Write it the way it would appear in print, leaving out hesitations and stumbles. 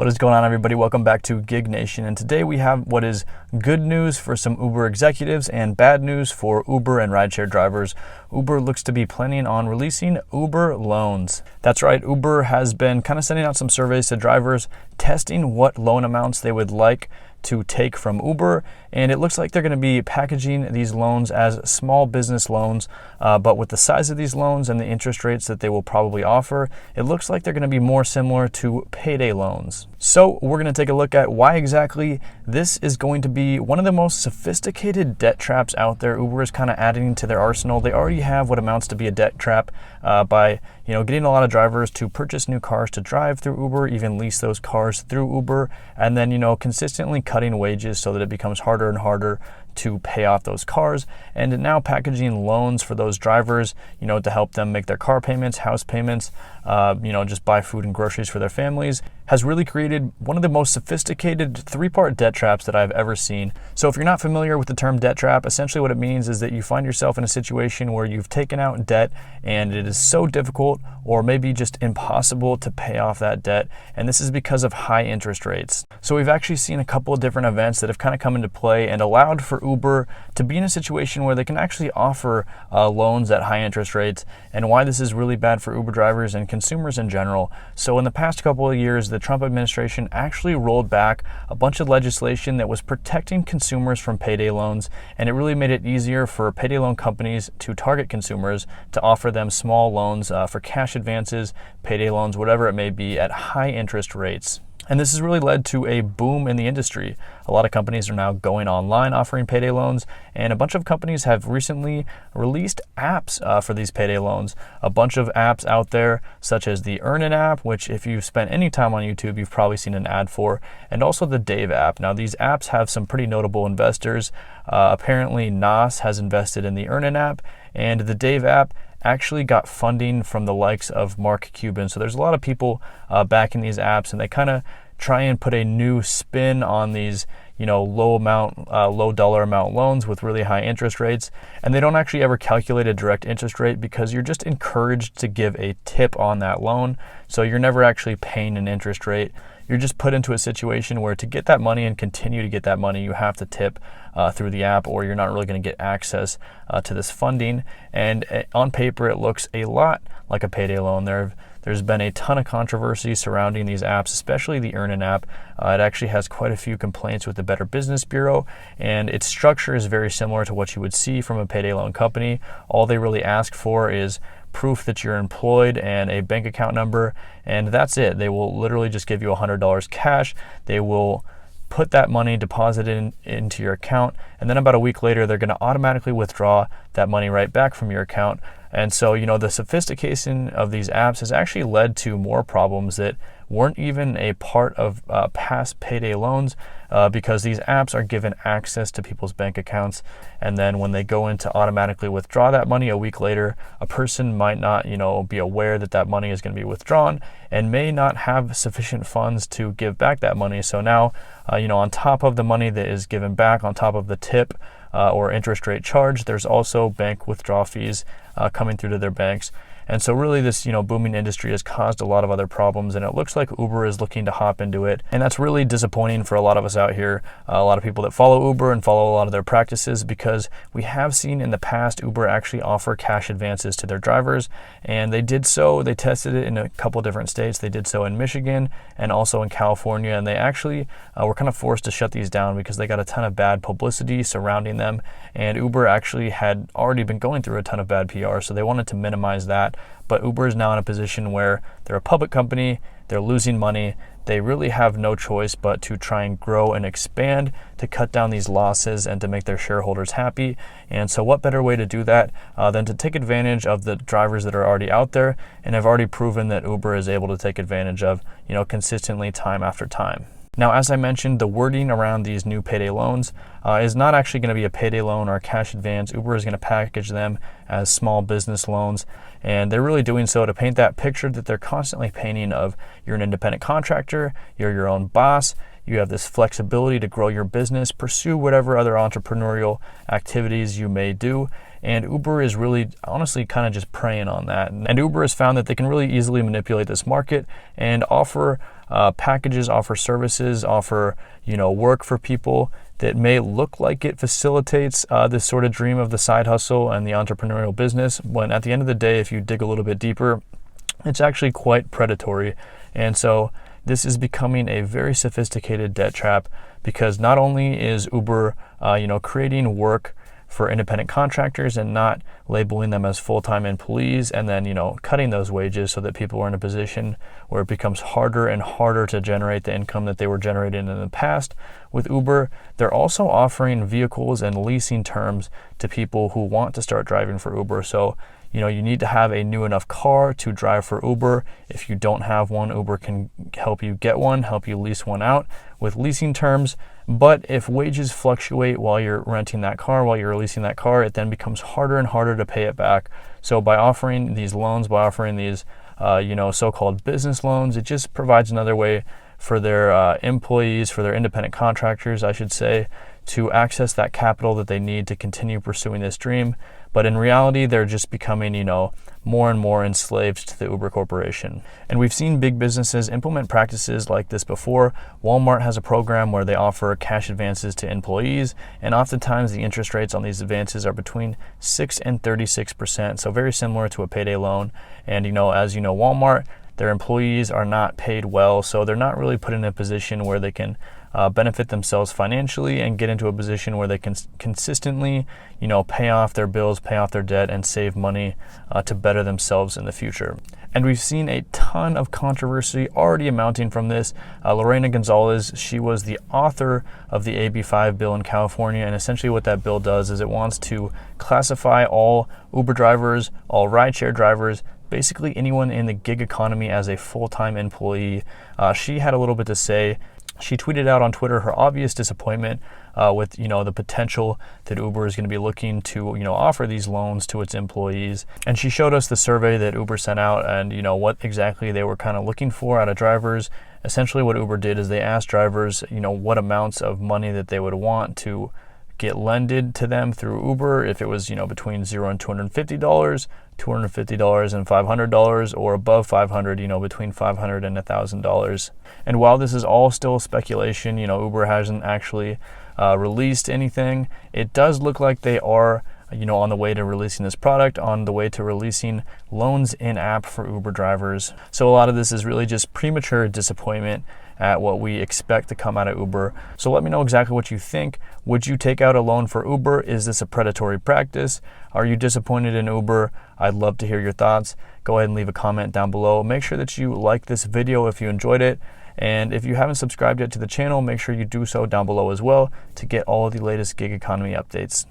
What is going on, everybody? Welcome back to Gig Nation, and today we have what is good news for some Uber executives and bad news for Uber and rideshare drivers. Uber looks to be planning on releasing Uber loans. That's right, Uber has been kind of sending out some surveys to drivers, testing what loan amounts they would like to take from Uber, and it looks like they're going to be packaging these loans as small business loans, but with the size of these loans and the interest rates that they will probably offer, it looks like they're going to be more similar to payday loans. So we're going to take a look at why exactly this is going to be one of the most sophisticated debt traps out there. Uber is kind of adding to their arsenal. They already have what amounts to be a debt trap by getting a lot of drivers to purchase new cars to drive through Uber, even lease those cars through Uber, and then consistently cutting wages so that it becomes harder and harder to pay off those cars, and now packaging loans for those drivers, to help them make their car payments, house payments, just buy food and groceries for their families, has really created one of the most sophisticated three-part debt traps that I've ever seen. So if you're not familiar with the term debt trap, essentially what it means is that you find yourself in a situation where you've taken out debt and it is so difficult or maybe just impossible to pay off that debt, and this is because of high interest rates. So we've actually seen a couple of different events that have kind of come into play and allowed for Uber to be in a situation where they can actually offer loans at high interest rates, and why this is really bad for Uber drivers and consumers in general. So in the past couple of years, the Trump administration actually rolled back a bunch of legislation that was protecting consumers from payday loans, and it really made it easier for payday loan companies to target consumers to offer them small loans for cash advances, payday loans, whatever it may be, at high interest rates. And this has really led to a boom in the industry. A lot of companies are now going online offering payday loans, and a bunch of companies have recently released apps for these payday loans. A bunch of apps out there, such as the Earnin app, which if you've spent any time on YouTube, you've probably seen an ad for, and also the Dave app. Now, these apps have some pretty notable investors. Apparently, Nas has invested in the Earnin app, and the Dave app actually got funding from the likes of Mark Cuban. So there's a lot of people backing these apps, and they kind of try and put a new spin on these low dollar amount loans with really high interest rates, and they don't actually ever calculate a direct interest rate because you're just encouraged to give a tip on that loan. So you're never actually paying an interest rate. You're just put into a situation where to get that money and continue to get that money, you have to tip through the app, or you're not really going to get access to this funding. And on paper, it looks a lot like a payday loan. There's been a ton of controversy surrounding these apps, especially the Earnin app. It actually has quite a few complaints with the Better Business Bureau, and its structure is very similar to what you would see from a payday loan company. All they really ask for is proof that you're employed and a bank account number, and that's it. They will literally just give you $100 cash. They will put that money deposited into your account, and then about a week later, they're going to automatically withdraw that money right back from your account. And so, the sophistication of these apps has actually led to more problems that weren't even a part of past payday loans, because these apps are given access to people's bank accounts, and then when they go in to automatically withdraw that money a week later, a person might not be aware that that money is going to be withdrawn and may not have sufficient funds to give back that money. So now on top of the money that is given back, on top of the tip or interest rate charge, there's also bank withdrawal fees coming through to their banks. And so really this, booming industry has caused a lot of other problems, and it looks like Uber is looking to hop into it. And that's really disappointing for a lot of us out here, a lot of people that follow Uber and follow a lot of their practices, because we have seen in the past Uber actually offer cash advances to their drivers, and they tested it in a couple different states. They did so in Michigan and also in California, and they actually were kind of forced to shut these down because they got a ton of bad publicity surrounding them, and Uber actually had already been going through a ton of bad PR, so they wanted to minimize that. But Uber is now in a position where they're a public company, they're losing money, they really have no choice but to try and grow and expand to cut down these losses and to make their shareholders happy. And so what better way to do that than to take advantage of the drivers that are already out there and have already proven that Uber is able to take advantage of, consistently time after time. Now, as I mentioned, the wording around these new payday loans is not actually going to be a payday loan or a cash advance. Uber is going to package them as small business loans, and they're really doing so to paint that picture that they're constantly painting of you're an independent contractor, you're your own boss, you have this flexibility to grow your business, pursue whatever other entrepreneurial activities you may do. And Uber is really honestly kind of just preying on that. And Uber has found that they can really easily manipulate this market and offer packages, offer services, offer, work for people that may look like it facilitates this sort of dream of the side hustle and the entrepreneurial business, when at the end of the day, if you dig a little bit deeper, it's actually quite predatory. And so this is becoming a very sophisticated debt trap, because not only is Uber, creating work for independent contractors and not labeling them as full-time employees, and then, cutting those wages so that people are in a position where it becomes harder and harder to generate the income that they were generating in the past. With Uber, they're also offering vehicles and leasing terms to people who want to start driving for Uber. So, you need to have a new enough car to drive for Uber. If you don't have one, Uber can help you get one, help you lease one out with leasing terms. But if wages fluctuate while you're renting that car, while you're leasing that car, it then becomes harder and harder to pay it back. So by offering these loans, by offering these, so-called business loans, it just provides another way for their employees, for their independent contractors, I should say, to access that capital that they need to continue pursuing this dream. But in reality, they're just becoming, more and more enslaved to the Uber corporation. And we've seen big businesses implement practices like this before. Walmart has a program where they offer cash advances to employees, and oftentimes the interest rates on these advances are between 6 and 36%. So very similar to a payday loan. And, as Walmart, their employees are not paid well, so they're not really put in a position where they can benefit themselves financially and get into a position where they can consistently, pay off their bills, pay off their debt, and save money to better themselves in the future. And we've seen a ton of controversy already amounting from this. Lorena Gonzalez, she was the author of the AB5 bill in California, and essentially what that bill does is it wants to classify all Uber drivers, all rideshare drivers, basically anyone in the gig economy, as a full-time employee. She had a little bit to say. She tweeted out on Twitter her obvious disappointment with the potential that Uber is going to be looking to offer these loans to its employees. And she showed us the survey that Uber sent out, and what exactly they were kind of looking for out of drivers. Essentially what Uber did is they asked drivers what amounts of money that they would want to get lended to them through Uber, if it was between $0 and $250, $250 and $500, or above $500, between $500 and $1,000. And while this is all still speculation, Uber hasn't actually released anything. It does look like they are on the way to releasing this product, on the way to releasing loans in app for Uber drivers. So a lot of this is really just premature disappointment at what we expect to come out of Uber. So let me know exactly what you think. Would you take out a loan for Uber? Is this a predatory practice? Are you disappointed in Uber? I'd love to hear your thoughts. Go ahead and leave a comment down below. Make sure that you like this video if you enjoyed it. And if you haven't subscribed yet to the channel, make sure you do so down below as well to get all of the latest gig economy updates.